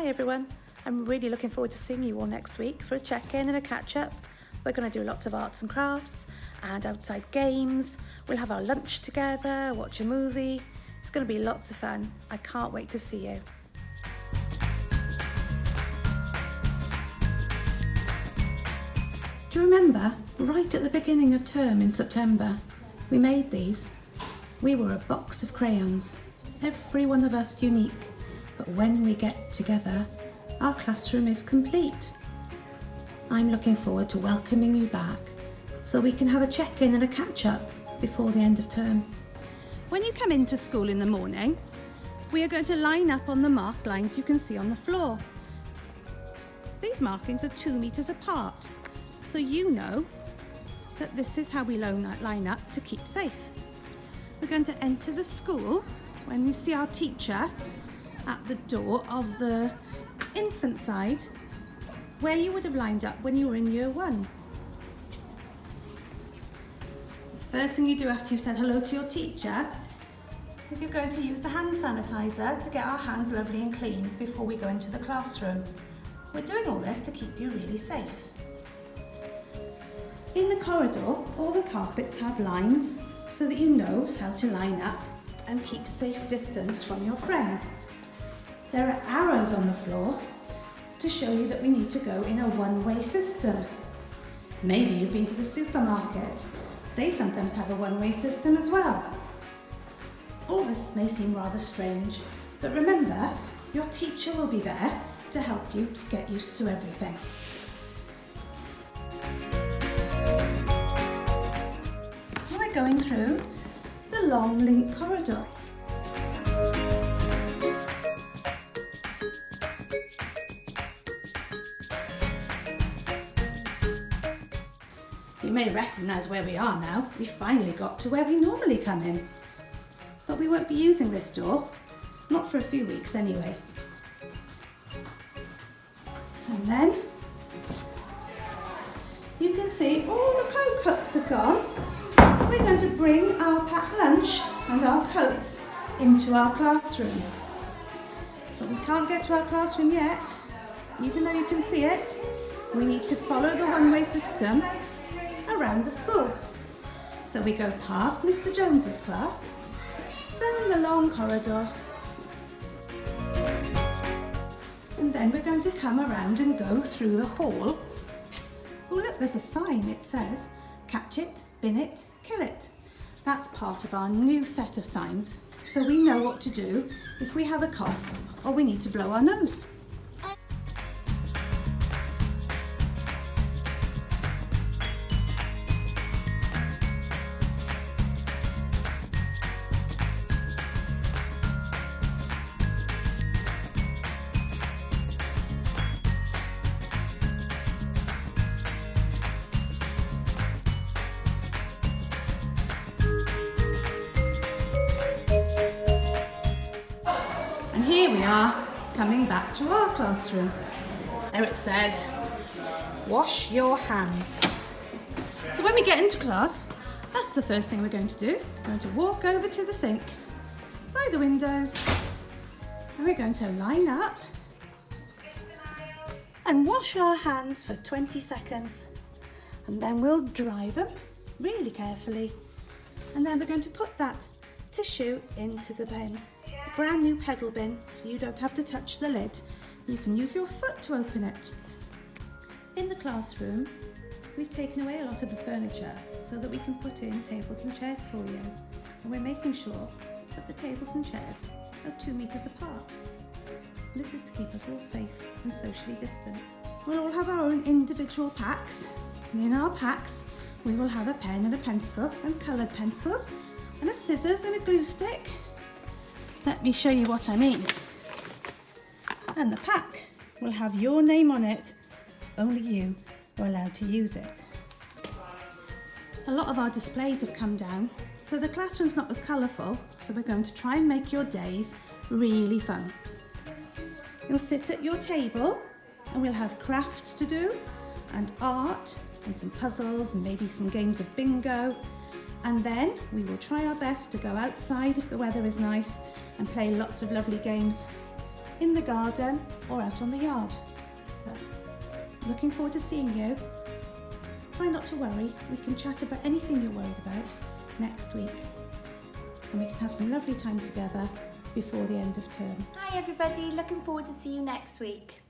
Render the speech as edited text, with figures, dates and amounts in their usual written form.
Hi everyone, I'm really looking forward to seeing you all next week for a check-in and a catch-up. We're going to do lots of arts and crafts and outside games. We'll have our lunch together, watch a movie. It's going to be lots of fun. I can't wait to see you. Do you remember, right at the beginning of term in September, we made these? We were a box of crayons, every one of us unique. But when we get together, our classroom is complete. I'm looking forward to welcoming you back so we can have a check-in and a catch-up before the end of term. When you come into school in the morning, we are going to line up on the marked lines you can see on the floor. These markings are 2 meters apart, so you know that this is how we line up to keep safe. We're going to enter the school when we see our teacher at the door of the infant side, where you would have lined up when you were in year 1. The first thing you do after you've said hello to your teacher is you're going to use the hand sanitizer to get our hands lovely and clean before we go into the classroom. We're doing all this to keep you really safe. In the corridor, all the carpets have lines so that you know how to line up and keep safe distance from your friends. There are arrows on the floor to show you that we need to go in a one-way system. Maybe you've been to the supermarket. They sometimes have a one-way system as well. All this may seem rather strange, but remember, your teacher will be there to help you to get used to everything. We're going through the long link corridor. You may recognise where we are now. We finally got to where we normally come in. But we won't be using this door, not for a few weeks anyway. And then you can see all the coat hooks have gone. We're going to bring our packed lunch and our coats into our classroom. But we can't get to our classroom yet. Even though you can see it, we need to follow the one-way system around the school. So we go past Mr. Jones's class, down the long corridor, and then we're going to come around and go through the hall. Oh look, there's a sign. It says, catch it, bin it, kill it. That's part of our new set of signs, so we know what to do if we have a cough or we need to blow our nose. And here we are, coming back to our classroom. There it says, wash your hands. So when we get into class, that's the first thing we're going to do. We're going to walk over to the sink by the windows, and we're going to line up and wash our hands for 20 seconds. And then we'll dry them really carefully. And then we're going to put that tissue into the bin. Brand new pedal bin, so you don't have to touch the lid. You can use your foot to open it. In the classroom, we've taken away a lot of the furniture so that we can put in tables and chairs for you. And we're making sure that the tables and chairs are 2 meters apart. This is to keep us all safe and socially distant. We'll all have our own individual packs, and in our packs we will have a pen and a pencil and coloured pencils and a scissors and a glue stick. Let me show you what I mean. And the pack will have your name on it. Only you are allowed to use it. A lot of our displays have come down, so the classroom's not as colourful, so we're going to try and make your days really fun. You'll sit at your table and we'll have crafts to do and art and some puzzles and maybe some games of bingo. And then we will try our best to go outside if the weather is nice and play lots of lovely games. in the garden or out on the yard. Looking forward to seeing you. Try not to worry, we can chat about anything you're worried about next week, and we can have some lovely time together before the end of term. Hi everybody, looking forward to see you next week.